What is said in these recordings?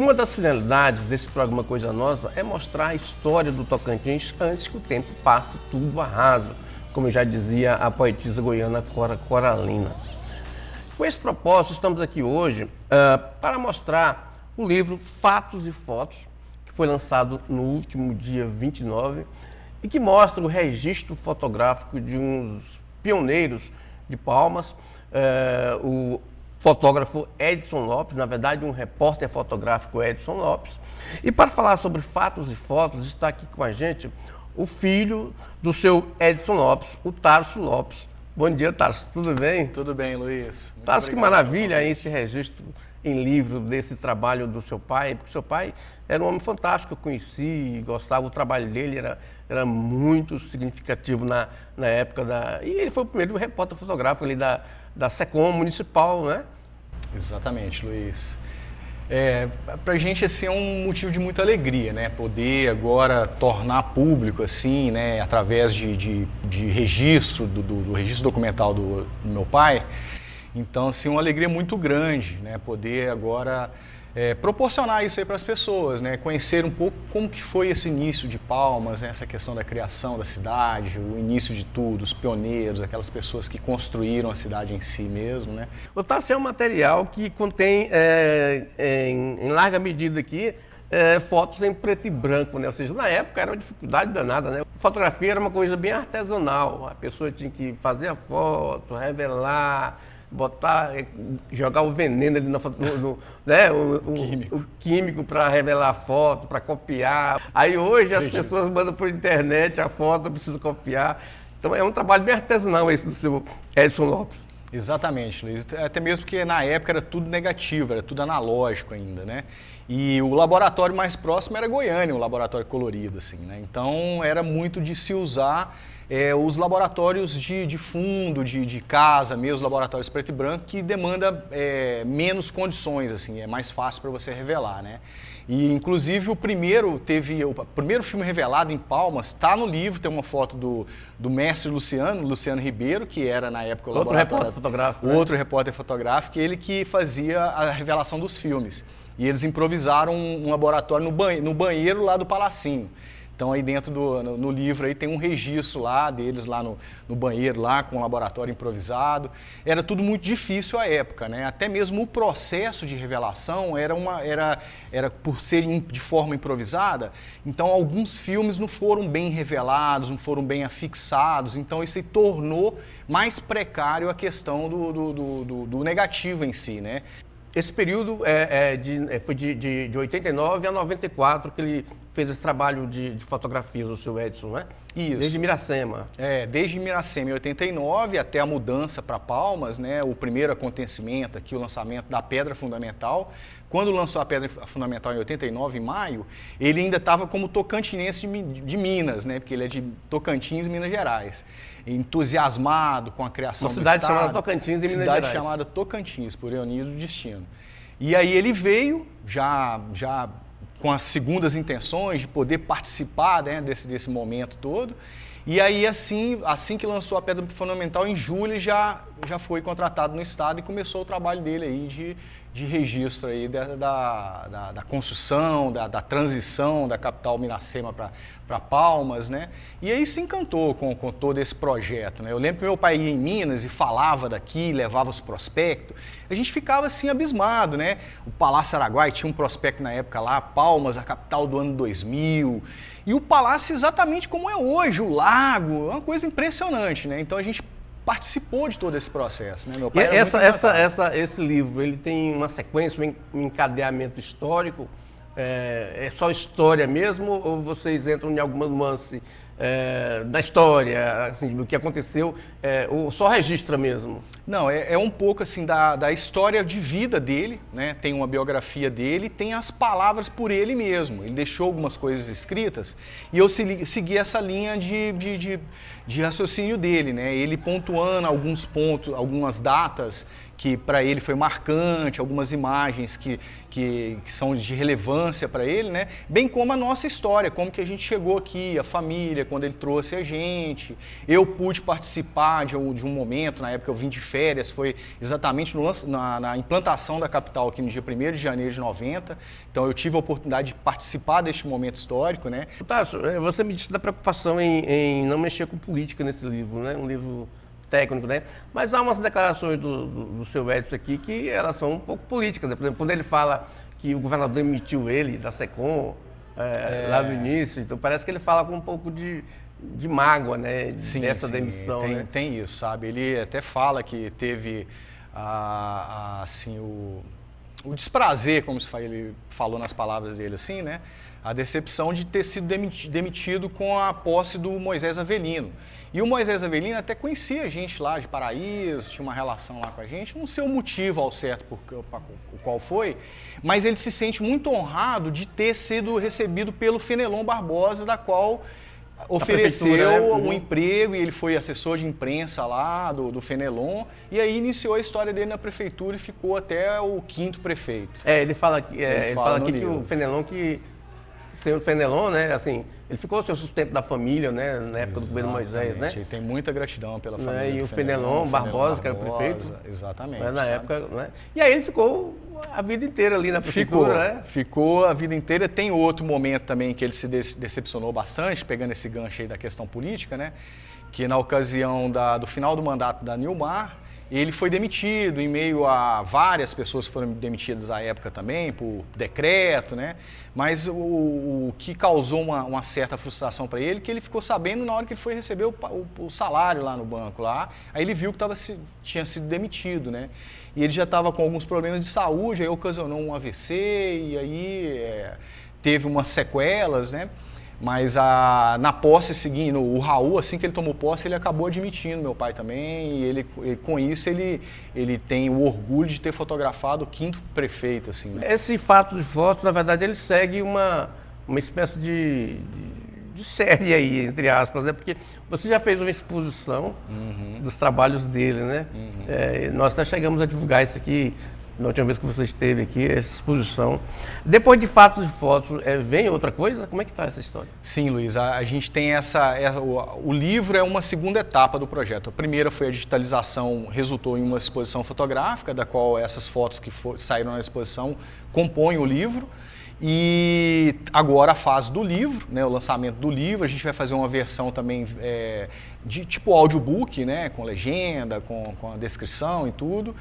Uma das finalidades desse programa Coisa Nossa é mostrar a história do Tocantins antes que o tempo passe tudo arrasa, como já dizia a poetisa goiana Cora Coralina. Com esse propósito, estamos aqui hoje para mostrar o livro Fatos e Fotos, que foi lançado no último dia 29 e que mostra o registro fotográfico de uns pioneiros de Palmas, o fotógrafo Edson Lopes, na verdade um repórter fotográfico Edson Lopes. E para falar sobre fatos e fotos, está aqui com a gente o filho do seu Edson Lopes, o Tarso Lopes. Bom dia, Tarso, tudo bem? Tudo bem, Luiz. Muito Tarso, que obrigado. maravilha esse registro em livro desse trabalho do seu pai, porque seu pai era um homem fantástico, eu conheci, gostava, o trabalho dele era muito significativo na época e ele foi o primeiro repórter fotográfico ali da SECOM municipal, né? Exatamente, Luiz. Pra gente, assim, é um motivo de muita alegria, né? Poder agora tornar público, assim, né? Através de registro, do registro documental do meu pai. Então, assim, uma alegria muito grande, né? Poder agora proporcionar isso aí para as pessoas, né? Conhecer um pouco como que foi esse início de Palmas, né? Essa questão da criação da cidade, o início de tudo, os pioneiros, aquelas pessoas que construíram a cidade em si mesmo, né? O Tarso é um material que contém, em larga medida aqui, fotos em preto e branco, né? Ou seja, na época era uma dificuldade danada, né? Fotografia era uma coisa bem artesanal, a pessoa tinha que fazer a foto, revelar, jogar o veneno ali né? o químico para revelar a foto, para copiar. Aí hoje as pessoas mandam por internet a foto, precisa copiar. Então é um trabalho bem artesanal esse do seu Edson Lopes. Exatamente, Luiz. Até mesmo porque na época era tudo negativo, era tudo analógico ainda, né? E o laboratório mais próximo era Goiânia, um laboratório colorido, assim, né? Então era muito de se usar os laboratórios de fundo, de casa mesmo, laboratórios preto e branco, que demanda menos condições, assim, é mais fácil para você revelar, né? E, inclusive, o primeiro filme revelado em Palmas está no livro, tem uma foto do mestre Luciano Ribeiro, que era, na época, outro repórter fotográfico. Outro repórter fotográfico, ele que fazia a revelação dos filmes. E eles improvisaram um laboratório no banheiro lá do Palacinho. Então, aí dentro no livro aí tem um registro lá deles lá no banheiro, lá com um laboratório improvisado. Era tudo muito difícil à época, né? Até mesmo o processo de revelação era por ser de forma improvisada, então alguns filmes não foram bem revelados, não foram bem afixados, então isso aí tornou mais precário a questão do negativo em si, né? Esse período foi de 89 a 94 que ele fez esse trabalho de fotografias, o seu Edson, né? Isso. Desde Miracema. Desde Miracema, em 89, até a mudança para Palmas, né? O primeiro acontecimento aqui, o lançamento da Pedra Fundamental. Quando lançou a Pedra Fundamental em 89, em maio, ele ainda estava como tocantinense de Minas, né? Porque ele é de Tocantins, Minas Gerais. Entusiasmado com a criação do estado. Uma cidade chamada Tocantins, de Minas Gerais. Cidade chamada Tocantins, por ironia do destino. E aí ele veio, já com as segundas intenções de poder participar, né, desse momento todo. E aí, assim que lançou a Pedra Fundamental, em julho, ele já foi contratado no estado e começou o trabalho dele aí de registro aí da construção, da transição da capital Miracema para Palmas, né? E aí se encantou com todo esse projeto, né? Eu lembro que meu pai ia em Minas e falava daqui, levava os prospectos. A gente ficava assim abismado, né? O Palácio Araguaia tinha um prospecto na época lá, Palmas, a capital do ano 2000. E o palácio exatamente como é hoje, o lago, é uma coisa impressionante, né? Então a gente participou de todo esse processo, né? Meu pai esse livro, ele tem uma sequência, um encadeamento histórico? É só história mesmo ou vocês entram em alguma nuance da história, assim, do que aconteceu, ou só registra mesmo? Não, é um pouco assim da história de vida dele, né? Tem uma biografia dele, tem as palavras por ele mesmo. Ele deixou algumas coisas escritas e eu segui essa linha de raciocínio dele, né? Ele pontuando alguns pontos, algumas datas que para ele foi marcante, algumas imagens que são de relevância para ele, né? Bem como a nossa história, como que a gente chegou aqui, a família, quando ele trouxe a gente. Eu pude participar de um momento, na época eu vim de férias, foi exatamente na implantação da capital aqui no dia 1º de janeiro de 90, então eu tive a oportunidade de participar deste momento histórico, né? Tasso, você me disse da preocupação em não mexer com política nesse livro, né? Um livro técnico, né? Mas há umas declarações do seu Edson aqui que elas são um pouco políticas, né? Por exemplo, quando ele fala que o governador demitiu ele da SECOM, lá no início, então parece que ele fala com um pouco de mágoa, né? Sim, dessa demissão, tem, né? tem isso, sabe? Ele até fala que teve, assim, o desprazer, como ele falou nas palavras dele, assim, né? A decepção de ter sido demitido com a posse do Moisés Avelino. E o Moisés Avelino até conhecia a gente lá de Paraíso, tinha uma relação lá com a gente, não sei o motivo ao certo o qual foi, mas ele se sente muito honrado de ter sido recebido pelo Fenelon Barbosa, da qual ofereceu um emprego, e ele foi assessor de imprensa lá do Fenelon, e aí iniciou a história dele na prefeitura e ficou até o 5º prefeito. Ele fala aqui que o Fenelon, senhor Fenelon, né, assim, ele ficou o seu sustento da família, né, na época do governo Moisés, né? Ele tem muita gratidão pela família. E o Fenelon Barbosa, que era o prefeito. Exatamente. Né, na época, né? E aí ele ficou a vida inteira ali na prefeitura, né? Ficou a vida inteira. Tem outro momento também que ele se decepcionou bastante, pegando esse gancho aí da questão política, né? Que na ocasião do final do mandato da Nilmar, ele foi demitido em meio a várias pessoas que foram demitidas à época também, por decreto, né? Mas o que causou uma certa frustração para ele, que ele ficou sabendo na hora que ele foi receber o salário lá no banco, lá, aí ele viu que tinha sido demitido, né? E ele já estava com alguns problemas de saúde, aí ocasionou um AVC, e aí teve umas sequelas, né? Mas na posse seguinte, o Raul, assim que ele tomou posse, ele acabou admitindo meu pai também, e com isso ele tem o orgulho de ter fotografado o 5º prefeito, assim, né? Esse fato de fotos, na verdade, ele segue uma espécie de série aí, entre aspas, né? Porque você já fez uma exposição dos trabalhos dele, né? Nós até chegamos a divulgar isso aqui na última vez que você esteve aqui, essa exposição. Depois de fatos e fotos, vem outra coisa? Como é que está essa história? Sim, Luiz, a gente tem o livro é uma segunda etapa do projeto. A primeira foi a digitalização, resultou em uma exposição fotográfica, da qual essas fotos que saíram na exposição compõem o livro. E agora a fase do livro, né, o lançamento do livro, a gente vai fazer uma versão também de tipo audiobook, né, com legenda, com a descrição e tudo.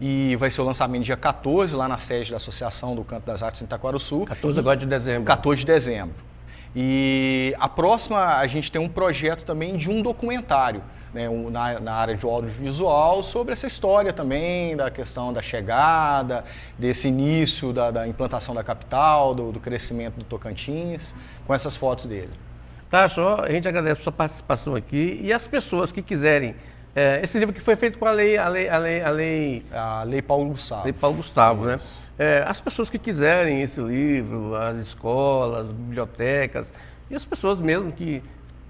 E vai ser o lançamento dia 14, lá na sede da Associação do Canto das Artes em Itaquaruçu. 14 agora de dezembro. 14 de dezembro. E a próxima, a gente tem um projeto também de um documentário, né, na área de audiovisual, sobre essa história também, da questão da chegada, desse início da implantação da capital, do crescimento do Tocantins, com essas fotos dele. Tá, só a gente agradece a sua participação aqui, e as pessoas que quiserem, esse livro que foi feito com a lei Paulo Gustavo. Lei Paulo Gustavo, né? As pessoas que quiserem esse livro, as escolas, as bibliotecas, e as pessoas mesmo que,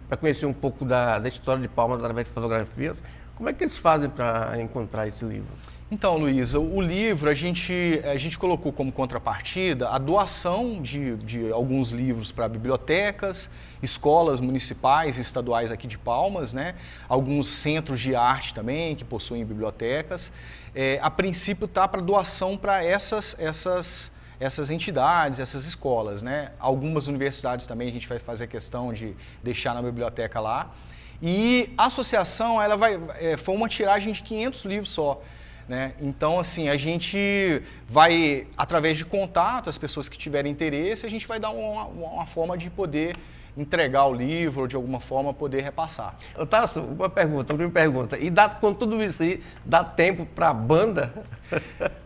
para conhecer um pouco da história de Palmas através de fotografias, como é que eles fazem para encontrar esse livro? Então, Luísa, o livro a gente colocou como contrapartida a doação de alguns livros para bibliotecas, escolas municipais e estaduais aqui de Palmas, né? Alguns centros de arte também que possuem bibliotecas. A princípio está para doação para essas entidades, essas escolas, né? Algumas universidades também a gente vai fazer questão de deixar na biblioteca lá. E a associação foi uma tiragem de 500 livros só. Né? Então, assim, a gente vai, através de contato, as pessoas que tiverem interesse, a gente vai dar uma forma de poder entregar o livro ou, de alguma forma, poder repassar. Tasso, uma primeira pergunta. E com tudo isso aí, dá tempo para a banda?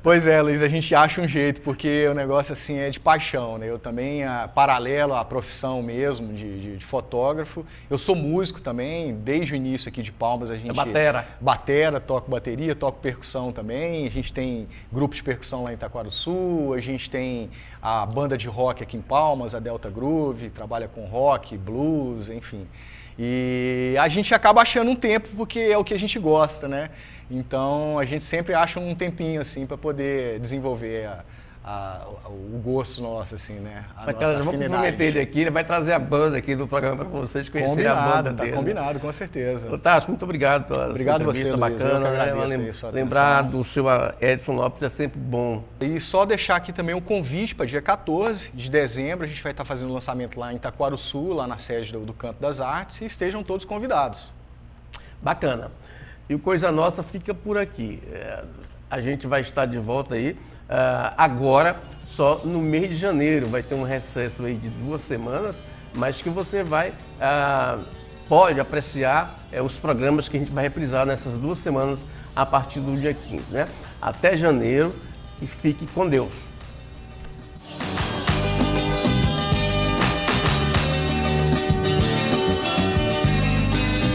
Pois é, Luiz, a gente acha um jeito, porque o negócio, assim, é de paixão, né? Eu também, paralelo à profissão mesmo de fotógrafo, eu sou músico também, desde o início aqui de Palmas, a gente... Batera, toco bateria, toco percussão também, a gente tem grupo de percussão lá em Itaquaruçu, a gente tem a banda de rock aqui em Palmas, a Delta Groove, trabalha com rock, blues, enfim. E a gente acaba achando um tempo porque é o que a gente gosta, né? Então a gente sempre acha um tempinho assim para poder desenvolver o gosto nosso, assim, né? Bacana, vamos comprometer ele aqui, ele vai trazer a banda aqui do programa para vocês conhecerem a banda dele. Tá combinado, com certeza. Fantástico, muito obrigado pela Obrigado sua entrevista você, Luiz, bacana. eu que agradeço aí a sua lembrar atenção. do seu Edson Lopes é sempre bom. E só deixar aqui também um convite para dia 14 de dezembro, a gente vai estar fazendo o lançamento lá em Itaquaruçu, lá na sede do Canto das Artes, e estejam todos convidados. Bacana. E o Coisa Nossa fica por aqui. A gente vai estar de volta aí agora, só no mês de janeiro. Vai ter um recesso aí de 2 semanas, mas que você pode apreciar os programas que a gente vai reprisar nessas 2 semanas a partir do dia 15, né? Até janeiro e fique com Deus.